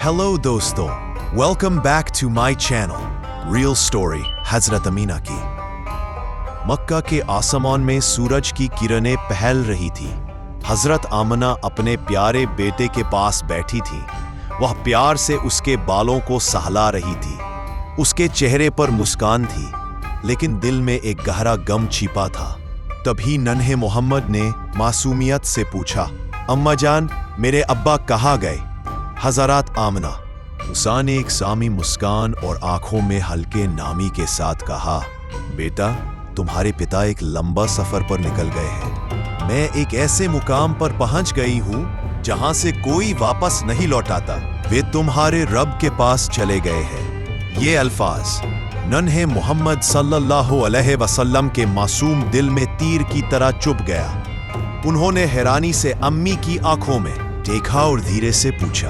Hello दोस्तों, welcome back to my channel real story हजरत अमीना की। मक्का के आसमान में सूरज की किरणें पहल रही थी। हजरत आमना अपने प्यारे बेटे के पास बैठी थी। वह प्यार से उसके बालों को सहला रही थी। उसके चेहरे पर मुस्कान थी, लेकिन दिल में एक गहरा गम छिपा था। तभी नन्हे मोहम्मद ने मासूमियत से पूछा, अम्मा जान, मेरे अब्बा कहाँ गए? हजरत आमना मूसा ने एक सामी मुस्कान और आंखों में हल्के नामी के साथ कहा, बेटा, तुम्हारे पिता एक लंबा सफर पर निकल गए हैं। मैं एक ऐसे मुकाम पर पहुंच गई हूं जहां से कोई वापस नहीं लौटाता। वे तुम्हारे रब के पास चले गए हैं। ये अल्फाज नन्हे मोहम्मद सल्लल्लाहु अलैहि वसल्लम के मासूम दिल में तीर की तरह चुभ गया। उन्होंने हैरानी से अम्मी की आंखों में देखा और धीरे से पूछा,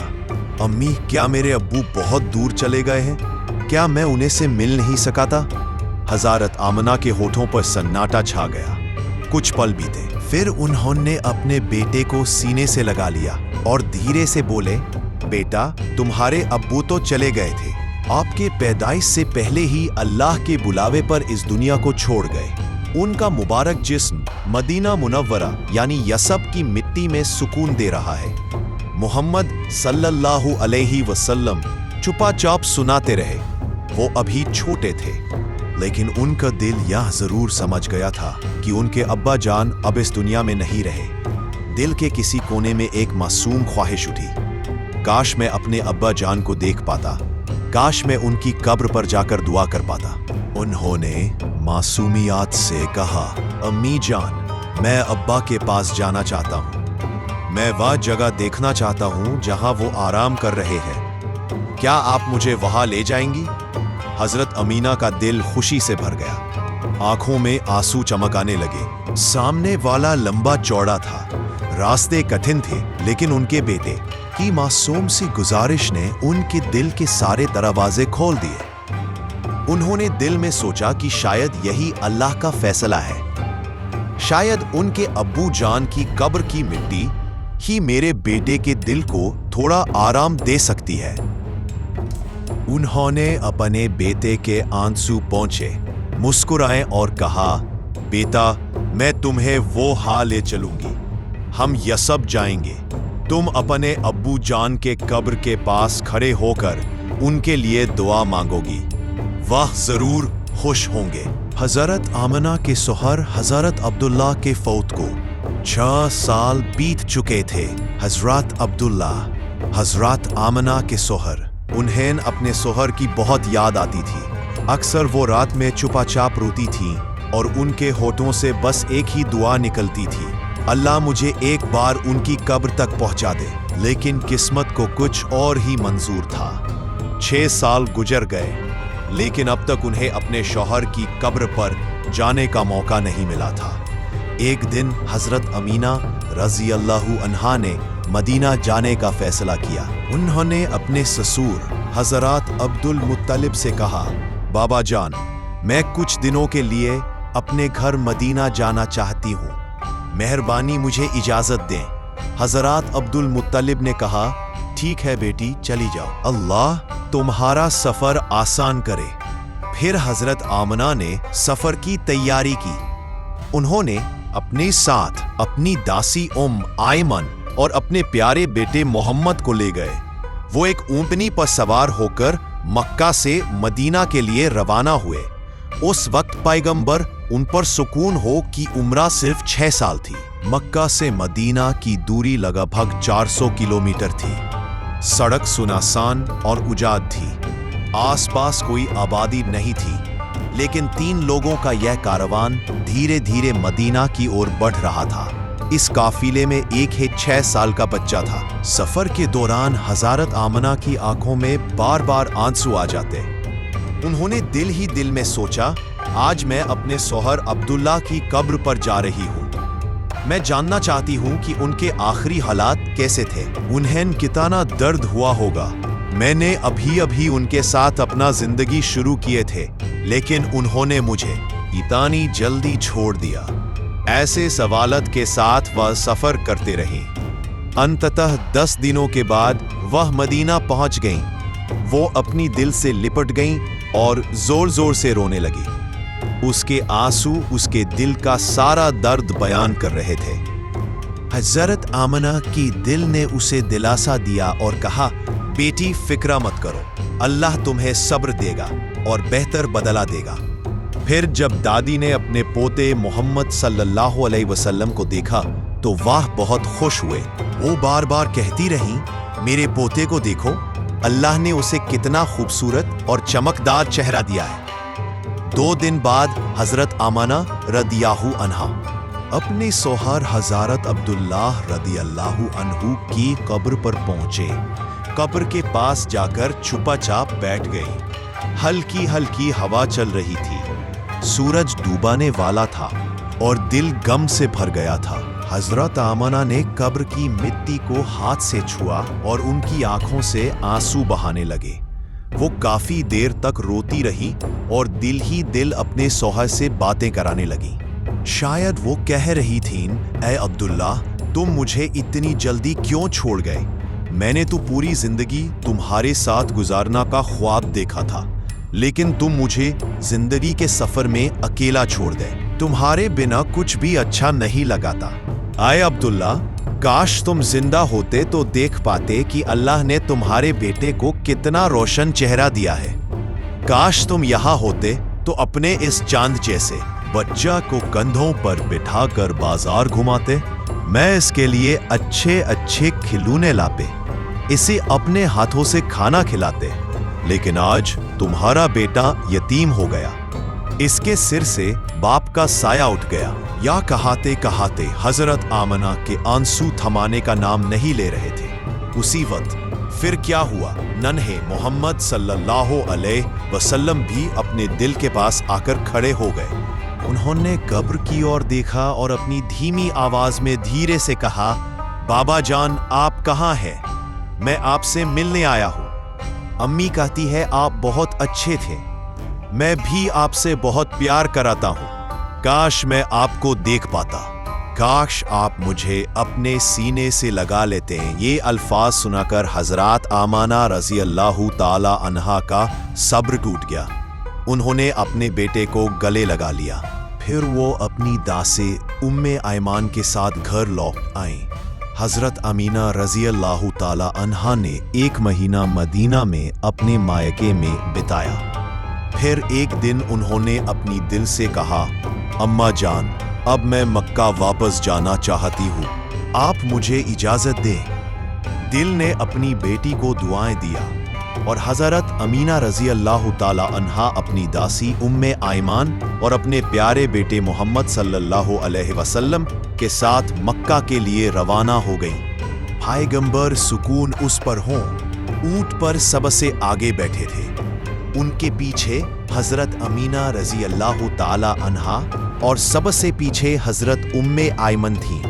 अम्मी, क्या मेरे अब्बू बहुत दूर चले गए हैं? क्या मैं उन्हें से मिल नहीं सका था? हजरत आमना के होठों पर सन्नाटा छा गया। कुछ पल बीते, फिर उन्होंने अपने बेटे को सीने से लगा लिया और धीरे से बोले, बेटा, तुम्हारे अब्बू तो चले गए थे। आपके पैदाइश से पहले ही अल्लाह के बुलावे पर इस दुनिया को छोड़ गए। उनका मुबारक जिस्म मदीना मुनव्वरा यानी यसब की मिट्टी में सुकून दे रहा है। मोहम्मद सल्लल्लाहु अलैहि वसल्लम चुपाचाप सुनाते रहे। वो अभी छोटे थे, लेकिन उनका दिल यह जरूर समझ गया था कि उनके अब्बा जान अब इस दुनिया में नहीं रहे। दिल के किसी कोने में एक मासूम ख्वाहिश उठी, काश मैं अपने अब्बा जान को देख पाता, काश मैं उनकी कब्र पर जाकर दुआ कर पाता। उन्होंने मासूमियत से कहा, अम्मी जान, मैं अब्बा के पास जाना चाहता हूँ। मैं वह जगह देखना चाहता हूँ जहाँ वो आराम कर रहे हैं। क्या आप मुझे वहाँ ले जाएंगी? हजरत अमीना का दिल खुशी से भर गया। आंखों में आंसू चमकाने लगे। सामने वाला लंबा चौड़ा था, रास्ते कठिन थे, लेकिन उनके बेटे की मासूम सी गुजारिश ने उनके दिल के सारे दरवाजे खोल दिए। उन्होंने दिल में सोचा कि शायद यही अल्लाह का फैसला है। शायद उनके अब्बू जान की कब्र की मिट्टी ही मेरे बेटे के दिल को थोड़ा आराम दे सकती है। उन्होंने अपने बेटे के आंसू पोंछे, मुस्कुराए और कहा, बेटा, मैं तुम्हें वो हाल ले चलूंगी। हम यसब जाएंगे। तुम अपने अब्बू जान के कब्र के पास खड़े होकर उनके लिए दुआ मांगोगी। वह जरूर खुश होंगे। हजरत आमना के सोहर हजरत अब्दुल्ला के फौत को 6 साल बीत चुके थे। हजरत अब्दुल्ला, हजरत आमना के सोहर, उन्हें अपने सोहर की बहुत याद आती थी। अक्सर वो रात में चुपाचाप रोती थीं और उनके होठों से बस एक ही दुआ निकलती थी, अल्लाह मुझे एक बार उनकी कब्र तक पहुंचा दे। लेकिन किस्मत को कुछ और ही मंजूर था। 6 साल गुजर गए, लेकिन अब तक उन्हें अपने शौहर की कब्र पर जाने का मौका नहीं मिला था। एक दिन हजरत अमीना रजी अल्लाहु अन्हा ने मदीना जाने का फैसला किया। उन्होंने अपने ससुर हजरत अब्दुल मुत्तलिब से कहा, बाबा जान, मैं कुछ दिनों के लिए अपने घर मदीना जाना चाहती हूँ। मेहरबानी मुझे इजाजत दें। हजरत अब्दुल मुत्तलिब ने कहा, ठीक है बेटी, चली जाओ। अल्लाह तुम्हारा सफर आसान करे। फिर हजरत आमना ने सफर की तैयारी की। उन्होंने अपने साथ अपनी दासी आयमन और अपने प्यारे बेटे मोहम्मद को ले गए। वो एक ऊंटनी पर सवार होकर मक्का से मदीना के लिए रवाना हुए। उस वक्त पैगंबर उन पर सुकून हो कि उम्र सिर्फ 6 साल थी। मक्का से मदीना की दूरी लगभग 400 किलोमीटर थी। सड़क सुनसान और उजाड़ थी। आसपास कोई आबादी नहीं थी, लेकिन 3 लोगों का यह कारवान धीरे धीरे मदीना की ओर बढ़ रहा था। इस काफिले में एक ही 6 साल का बच्चा था। सफर के दौरान हजरत आमना की आंखों में बार बार आंसू आ जाते। उन्होंने दिल ही दिल में सोचा, आज मैं अपने सोहर अब्दुल्ला की कब्र पर जा रही हूँ। मैं जानना चाहती हूँ कि उनके आखिरी हालात कैसे थे। उन्हें कितना दर्द हुआ होगा। मैंने अभी अभी उनके साथ अपना जिंदगी शुरू किए थे, लेकिन उन्होंने मुझे इतनी जल्दी छोड़ दिया। ऐसे सवालत के साथ वह सफर करते रही। अंततः 10 दिनों के बाद वह मदीना पहुंच गईं। वो अपनी दिल से लिपट गईं और जोर जोर से रोने लगी। उसके आंसू उसके दिल का सारा दर्द बयान कर रहे थे। हजरत आमना की दिल ने उसे दिलासा दिया और कहा, बेटी फिक्र मत करो, अल्लाह तुम्हें सब्र देगा और बेहतर बदला देगा। फिर जब दादी ने अपने पोते मोहम्मद सल्लल्लाहु अलैहि वसल्लम को देखा तो वह बहुत खुश हुए। वो बार बार कहती रहीं, मेरे पोते को देखो, अल्लाह ने उसे कितना खूबसूरत और चमकदार चेहरा दिया है। 2 दिन बाद हजरत आमना रदियाहु अन्हा अपने सोहर हजरत अब्दुल्लाह रदियल्लाहु अन्हु की कब्र पर पहुंचे। कब्र के पास जाकर चुपचाप बैठ गई। हल्की हल्की हवा चल रही थी। सूरज डूबाने वाला था और दिल गम से भर गया था। हजरत आमना ने कब्र की मिट्टी को हाथ से छुआ और उनकी आंखों से आंसू बहाने लगे। वो काफी देर तक रोती रही और दिल ही दिल अपने सोहर से बातें कराने लगी। शायद वो कह रही थीं, ऐ अब्दुल्ला, तुम मुझे इतनी जल्दी क्यों छोड़ गए? मैंने तो पूरी जिंदगी तुम्हारे साथ गुजारना का ख्वाब देखा था, लेकिन तुम मुझे जिंदगी के सफर में अकेला छोड़ गए। तुम्हारे बिना कुछ भी अच्छा नहीं लगाता। आए अब्दुल्ला, काश तुम जिंदा होते तो देख पाते कि अल्लाह ने तुम्हारे बेटे को कितना रोशन चेहरा दिया है। काश तुम यहाँ होते तो अपने इस चांद जैसे बच्चा को कंधों पर बिठाकर बाजार घुमाते। मैं इसके लिए अच्छे अच्छे खिलौने लाते, इसे अपने हाथों से खाना खिलाते। लेकिन आज तुम्हारा बेटा यतीम हो गया, इसके सिर से बाप का साया उठ गया। या कहाते कहाते हजरत आमना के आंसू थमाने का नाम नहीं ले रहे थे। उसी वक्त फिर क्या हुआ, नन्हे मोहम्मद सल्लल्लाहु अलैहि वसल्लम भी अपने दिल के पास आकर खड़े हो गए। उन्होंने कब्र की ओर देखा और अपनी धीमी आवाज में धीरे से कहा, बाबा जान, आप कहाँ हैं? मैं आपसे मिलने आया हूँ। अम्मी कहती है आप बहुत अच्छे थे, मैं भी आपसे बहुत प्यार कराता हूँ। काश मैं आपको देख पाता, काश आप मुझे अपने सीने से लगा लेते। ये अल्फाज सुनाकर हजरत आमना रजी अल्लाह ताला अन्हा का सब्र टूट गया। उन्होंने अपने बेटे को गले लगा लिया। फिर वो अपनी दासे उम्मे आयमान के साथ घर लौट आए। हजरत अमीना रजी अल्लाह ताला अन्हा ने 1 महीना मदीना में अपने मायके में बिताया। फिर एक दिन उन्होंने अपनी दिल से कहा, अम्मा जान, अब मैं मक्का वापस जाना चाहती हूँ, आप मुझे इजाजत दें। दिल ने अपनी बेटी को दुआएं दिया और हजरत अमीना रजी अल्लाह ताला अन्हा अपनी दासी उम्मे आयमान और अपने प्यारे बेटे मोहम्मद सल्लल्लाहु अलैहि वसल्लम के साथ मक्का के लिए रवाना हो गईं। पैगंबर सुकून उस पर हों ऊंट पर सबसे आगे बैठे थे। उनके पीछे हजरत अमीना रजी अल्लाह ताला अन्हा और सबसे पीछे हजरत उम्मे आयमन थीं।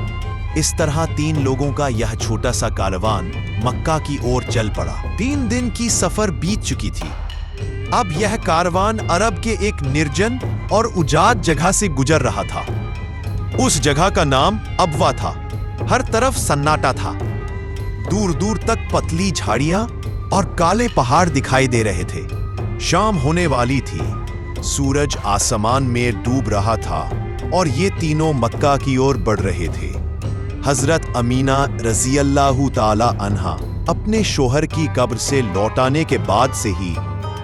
इस तरह 3 लोगों का यह छोटा सा कारवान मक्का की ओर चल पड़ा। 3 दिन की सफर बीत चुकी थी। अब यह कारवान अरब के एक निर्जन और उजाड़ जगह से गुजर रहा था। उस जगह का नाम अबवा था। हर तरफ सन्नाटा था। दूर दूर तक पतली झाड़ियां और काले पहाड़ दिखाई दे रहे थे। शाम होने वाली थी। सूरज आसमान में डूब रहा था और ये तीनों मक्का की ओर बढ़ रहे थे। हजरत अमीना रजी अल्लाह ताला अन्हा अपने शोहर की कब्र से लौटाने के बाद से ही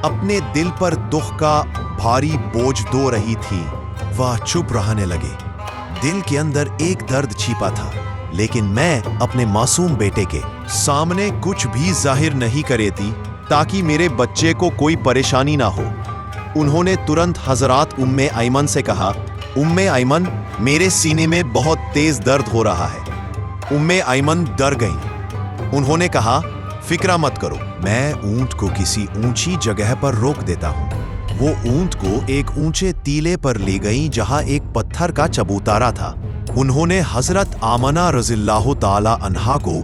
अपने दिल पर दुख का भारी बोझ ढो रही थी। वह चुप रहने लगे। दिल के अंदर एक दर्द छिपा था, लेकिन मैं अपने मासूम बेटे के सामने कुछ भी जाहिर नहीं करेती ताकि मेरे बच्चे को कोई परेशानी ना हो। उन्होंने तुरंत हजरत उम्मे आयमन से कहा, उम्मे आयमन, मेरे सीने में बहुत तेज दर्द हो रहा है। उम्मे आयमन डर गईं। उन्होंने कहा, फिक्र मत करो, मैं ऊंट को किसी ऊंची जगह पर रोक देता हूँ। वो ऊंट को एक ऊंचे टीले पर ले गई जहां एक पत्थर का चबूतरा था। उन्होंने हजरत आमना रज़ियल्लाहु ताला अन्हा को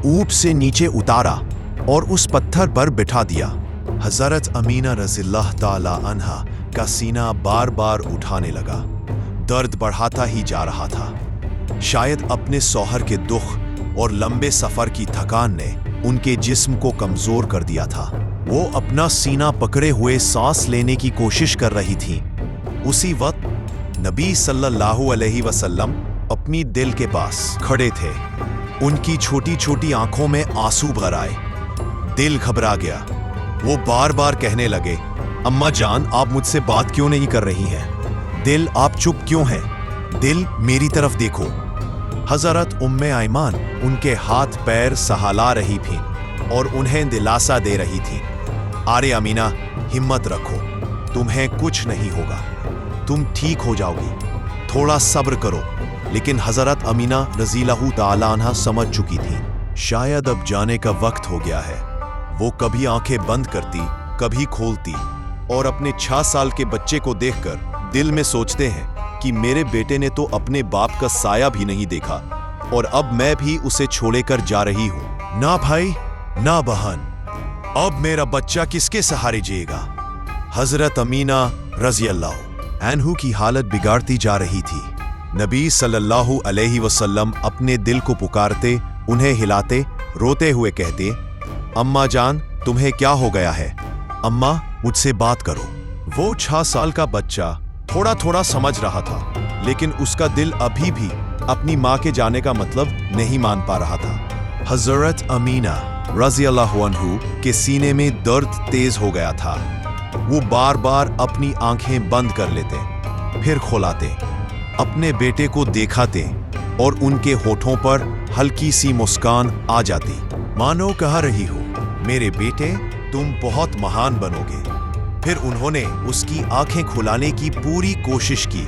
ऊंट से नीचे उतारा और उस पत्थर पर बिठा दिया। हजरत अमीना रज़ियल्लाहु ताला अन्हा का सीना बार बार उठाने लगा। दर्द बढ़ाता ही जा रहा था। शायद अपने शौहर के दुख और लंबे सफर की थकान ने उनके जिस्म को कमजोर कर दिया था। वो अपना सीना पकड़े हुए सांस लेने की कोशिश कर रही थी। उसी वक्त नबी सल्लल्लाहु अलैहि वसल्लम अपनी दिल के पास खड़े थे। उनकी छोटी छोटी आंखों में आंसू भर आए। दिल घबरा गया। वो बार बार कहने लगे, अम्मा जान, आप मुझसे बात क्यों नहीं कर रही हैं? दिल, आप चुप क्यों हैं? दिल, मेरी तरफ देखो। हजरत उम्मे आयमान उनके हाथ पैर सहला रही थीं और उन्हें दिलासा दे रही थीं। अरे अमीना, हिम्मत रखो, तुम्हें कुछ नहीं होगा, तुम ठीक हो जाओगी, थोड़ा सब्र करो। लेकिन हजरत अमीना रज़ियल्लाहु ताला अन्हा समझ चुकी थीं, शायद अब जाने का वक्त हो गया है। वो कभी आंखें बंद करती, कभी खोलती और अपने 6 साल के बच्चे को देखकर दिल में सोचते हैं कि मेरे बेटे ने तो अपने बाप का साया भी नहीं देखा और अब मैं भी उसे छोड़कर जा रही हूं। ना भाई, ना बहन, अब मेरा बच्चा किसके सहारे जिएगा? हजरत अमीना रज़ियल्लाहु अन्हु की हालत बिगाड़ती जा रही थी। नबी सल्लल्लाहु अलैहि वसल्लम अपने दिल को पुकारते, उन्हें हिलाते, रोते हुए कहते, अम्मा जान, तुम्हें क्या हो गया है? अम्मा, मुझसे बात करो। वो 6 साल का बच्चा थोड़ा थोड़ा समझ रहा था, लेकिन उसका दिल अभी भी अपनी माँ के जाने का मतलब नहीं मान पा रहा था। हजरत अमीना रज़ियल्लाहु अन्हु के सीने में दर्द तेज हो गया था। वो बार बार अपनी आंखें बंद कर लेते, फिर खोलाते, अपने बेटे को देखाते और उनके होठों पर हल्की सी मुस्कान आ जाती, मानो कह रही हो, मेरे बेटे, तुम बहुत महान बनोगे। फिर उन्होंने उसकी आंखें खुलाने की पूरी कोशिश की।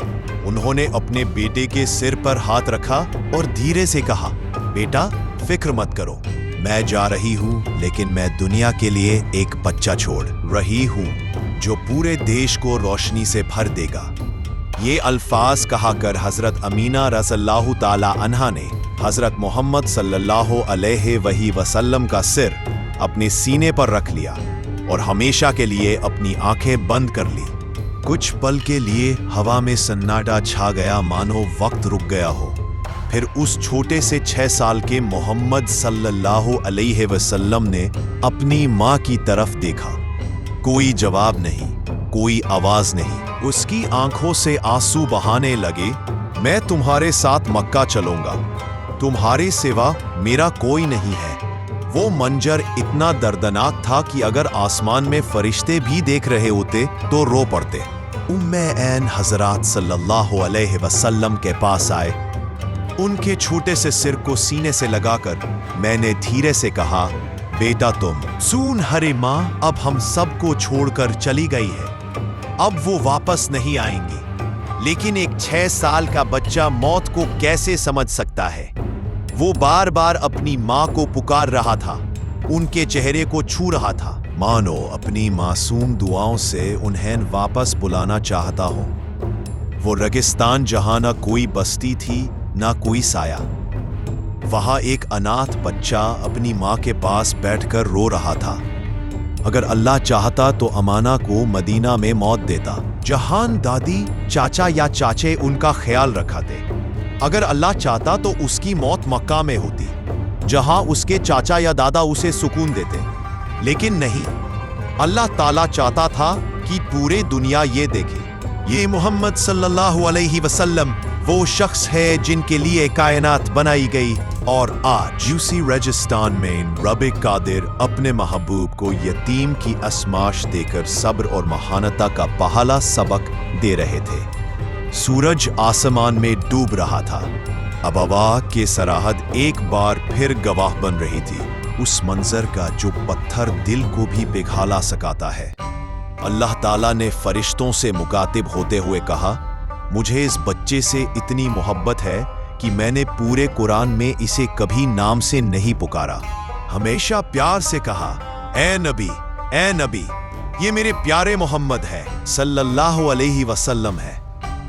उन्होंने अपने बेटे के सिर पर हाथ रखा और धीरे से कहा, बेटा, फिक्र मत करो, मैं जा रही हूं, लेकिन मैं दुनिया के लिए एक बच्चा छोड़ रही हूं जो पूरे देश को रोशनी से भर देगा। ये अल्फाज कहा कर हजरत अमीना रज़ियल्लाहु ताला अन्हा ने हजरत मोहम्मद सल्लल्लाहु अलैहि वसल्लम का सिर अपने सीने पर रख लिया और हमेशा के लिए अपनी आंखें बंद कर ली। कुछ पल के लिए हवा में सन्नाटा छा गया, मानो वक्त रुक गया हो। फिर उस छोटे से 6 साल के मोहम्मद सल्लल्लाहु अलैहि वसल्लम ने अपनी माँ की तरफ देखा। कोई जवाब नहीं, कोई आवाज नहीं। उसकी आंखों से आंसू बहाने लगे। मैं तुम्हारे साथ मक्का चलूंगा, तुम्हारे सिवा मेरा कोई नहीं है। वो मंजर इतना दर्दनाक था कि अगर आसमान में फरिश्ते भी देख रहे होते तो रो पड़ते। उम्मे ऐन हजरात सल्लल्लाहु अलैहि वसल्लम के पास आए। उनके छोटे से सिर को सीने से लगाकर मैंने धीरे से कहा, बेटा, तुम सुन, हरे माँ अब हम सबको छोड़कर चली गई है, अब वो वापस नहीं आएंगी। लेकिन एक 6 साल का बच्चा मौत को कैसे समझ सकता है? वो बार बार अपनी माँ को पुकार रहा था, उनके चेहरे को छू रहा था, मानो अपनी मासूम दुआओं से उन्हें वापस बुलाना चाहता हो। वो रेगिस्तान जहां ना कोई बस्ती थी, ना कोई साया। वहां एक अनाथ बच्चा अपनी माँ के पास बैठकर रो रहा था। अगर अल्लाह चाहता तो अमाना को मदीना में मौत देता, जहां दादी, चाचा या चाचे उनका ख्याल रखाते। अगर अल्लाह चाहता तो उसकी मौत मक्का में होती, जहां उसके चाचा या दादा उसे सुकून देते। लेकिन नहीं, अल्लाह ताला चाहता था कि पूरे दुनिया ये देखे, ये मोहम्मद सल्लल्लाहु अलैहि वसल्लम वो शख्स है जिनके लिए कायनात बनाई गई। और आज यूसी रेगिस्तान में रब कादिर अपने महबूब को यतीम की आजमाइश देकर सब्र और महानता का पहला सबक दे रहे थे। सूरज आसमान में डूब रहा था। अब हवा के सरहद एक बार फिर गवाह बन रही थी, उस मंजर का जो पत्थर दिल को भी पिघला सकाता है। अल्लाह ताला ने फरिश्तों से मुकातिब होते हुए कहा, मुझे इस बच्चे से इतनी मोहब्बत है कि मैंने पूरे कुरान में इसे कभी नाम से नहीं पुकारा, हमेशा प्यार से कहा, ए नबी, ये मेरे प्यारे मोहम्मद है सल्लल्लाहु अलैहि वसल्लम है,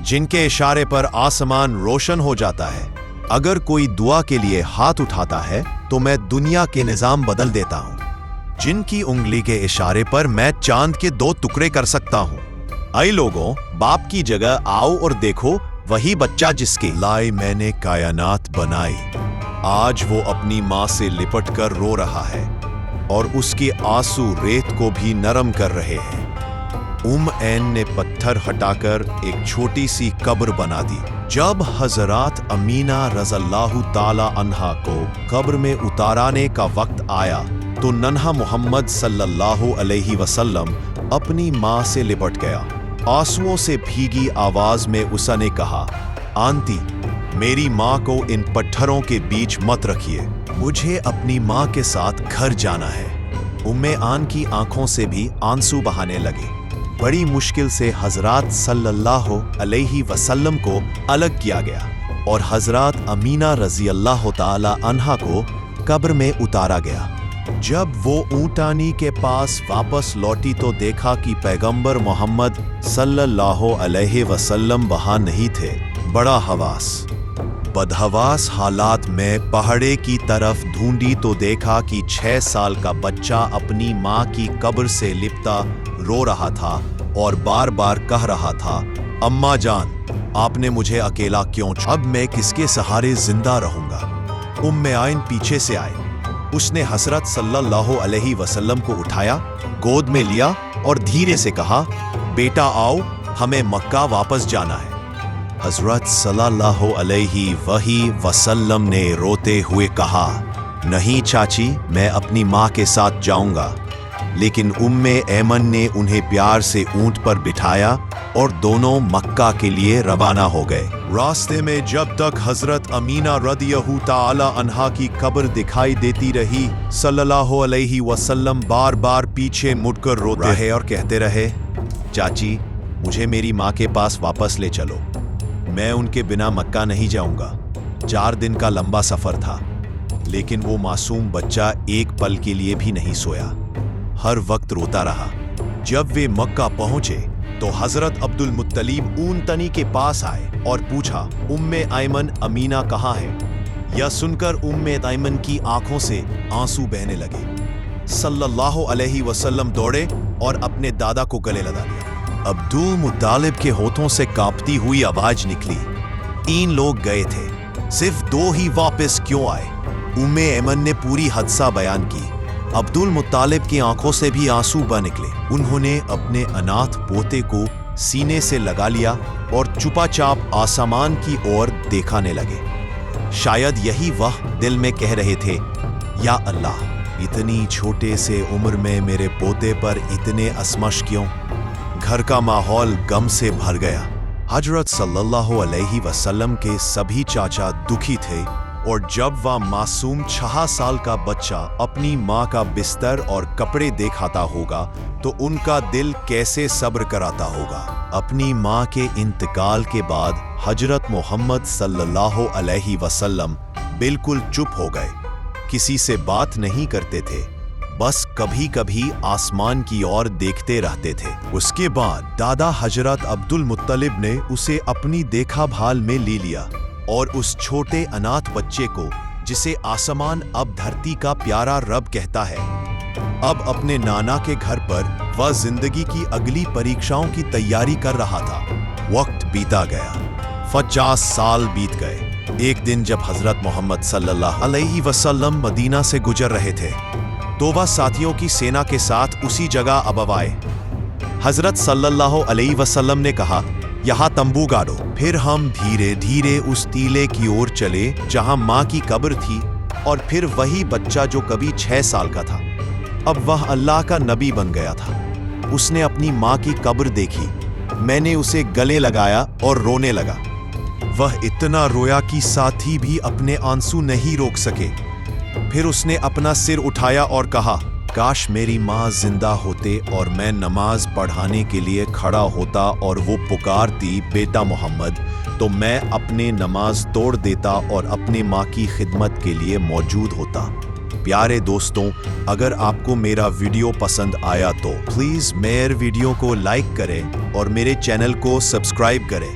जिनके इशारे पर आसमान रोशन हो जाता है। अगर कोई दुआ के लिए हाथ उठाता है तो मैं दुनिया के निजाम बदल देता हूँ, जिनकी उंगली के इशारे पर मैं चांद के 2 टुकड़े कर सकता हूँ। आई लोगों, बाप की जगह आओ और देखो वही बच्चा जिसके लाए मैंने कायनात बनाई, आज वो अपनी माँ से लिपट कर रो रहा है और उसके आंसू रेत को भी नरम कर रहे हैं। ऐन ने पत्थर हटाकर एक छोटी सी कब्र बना दी। जब हजरत अमीना रज़ियल्लाहु ताला अन्हा को कब्र में उतारने का वक्त आया तो नन्हा मोहम्मद सल्लल्लाहु अलैहि वसल्लम अपनी माँ से लिपट गया। आंसुओं से भीगी आवाज में उसने कहा, आंटी, मेरी माँ को इन पत्थरों के बीच मत रखिए, मुझे अपनी माँ के साथ घर जाना है। उम्मे आन की आंखों से भी आंसू बहाने लगे। बड़ी मुश्किल से हजरत सल्लल्लाहु अलैहि वसल्लम को अलग किया गया और हजरत अमीना रज़ियल्लाहु ताला अन्हा को कब्र में उतारा गया। जब वो ऊंटानी के पास वापस लौटी तो देखा कि पैगंबर मोहम्मद सल्लल्लाहु अलैहि वसल्लम वहां नहीं थे। बड़ा हवास बदहवास हालात में पहाड़े की तरफ ढूंढी तो देखा कि 6 साल का बच्चा अपनी माँ की कब्र से लिपटा रो रहा था और बार बार कह रहा था, अम्मा जान, आपने मुझे अकेला क्यों छोड़ा? अब मैं किसके सहारे जिंदा रहूंगा? उम्मे आइन पीछे से आए। उसने हजरत सल्लल्लाहु अलैहि वसल्लम को उठाया, गोद में लिया और धीरे से कहा, बेटा आओ, हमें मक्का वापस जाना है। हजरत सल्लल्लाहु अलैहि वसल्लम ने रोते हुए कहा, नहीं चाची, मैं अपनी माँ के साथ जाऊंगा। लेकिन उम्मे ऐमन ने उन्हें प्यार से ऊंट पर बिठाया और दोनों मक्का के लिए रवाना हो गए। रास्ते में जब तक हजरत अमीना रज़ियल्लाहु ताला अन्हा की कब्र दिखाई देती रही, सल्लल्लाहु अलैहि वसल्लम बार बार पीछे मुड़कर रोते रहे और कहते रहे, चाची, मुझे मेरी माँ के पास वापस ले चलो, मैं उनके बिना मक्का नहीं जाऊंगा। 4 दिन का लंबा सफर था, लेकिन वो मासूम बच्चा एक पल के लिए भी नहीं सोया, हर वक्त रोता रहा। जब वे मक्का पहुंचे तो हजरत अब्दुल मुत्तलिब ऊंटनी के पास आए और पूछा, उम्मे ऐमन अमीना कहाँ है? यह सुनकर उम्मे ऐमन की आंखों से आंसू बहने लगे। सल्लल्लाहु अलैहि वसल्लम दौड़े और अपने दादा को गले लगा लिया। अब्दुल मुत्तलिब के होठों से कांपती हुई आवाज निकली, 3 लोग गए थे, सिर्फ 2 ही वापस क्यों आए? उम्मे ऐमन ने पूरी हादसा बयान की। अब्दुल मुत्तालिब की आंखों से भी आंसू बह निकले। उन्होंने अपने अनाथ पोते को सीने से लगा लिया और चुपाचाप आसमान की ओर देखने लगे। शायद यही वह दिल में कह रहे थे, या अल्लाह, इतनी छोटे से उम्र में मेरे पोते पर इतने असमश क्यों? घर का माहौल गम से भर गया। हजरत सल्लल्लाहु अलैहि वसल्लम के सभी चाचा दुखी थे और जब वह मासूम 6 साल का बच्चा अपनी माँ का बिस्तर और कपड़े दिखाता होगा तो उनका दिल कैसे सब्र कराता होगा। अपनी माँ के इंतकाल के बाद हजरत मोहम्मद सल्लल्लाहु अलैहि वसल्लम बिल्कुल चुप हो गए, किसी से बात नहीं करते थे, बस कभी कभी आसमान की ओर देखते रहते थे। उसके बाद दादा हजरत अब्दुल मुत्तलिब ने उसे अपनी देखभाल में ले लिया और उस छोटे अनाथ बच्चे को, जिसे आसमान अब धरती का प्यारा रब कहता है, अब अपने नाना के घर पर वह जिंदगी की अगली परीक्षाओं की तैयारी कर रहा था। वक्त बीता गया, 50 साल बीत गए। एक दिन जब हजरत मोहम्मद सल्लल्लाहु अलैहि वसल्लम मदीना से गुजर रहे थे तो वह साथियों की सेना के साथ उसी जगह अब आए। हजरत सल्लल्लाहु अलैहि वसल्लम ने कहा, यहाँ तंबू गाड़ो। फिर हम धीरे धीरे उस टीले की ओर चले जहाँ माँ की कब्र थी और फिर वही बच्चा जो कभी 6 साल का था, अब वह अल्लाह का नबी बन गया था। उसने अपनी माँ की कब्र देखी, मैंने उसे गले लगाया और रोने लगा। वह इतना रोया कि साथी भी अपने आंसू नहीं रोक सके। फिर उसने अपना सिर उठाया और कहा, काश मेरी माँ जिंदा होते और मैं नमाज पढ़ाने के लिए खड़ा होता और वो पुकारती, बेटा मोहम्मद, तो मैं अपने नमाज तोड़ देता और अपने माँ की खिदमत के लिए मौजूद होता। प्यारे दोस्तों, अगर आपको मेरा वीडियो पसंद आया तो प्लीज़ मेरे वीडियो को लाइक करें और मेरे चैनल को सब्सक्राइब करें।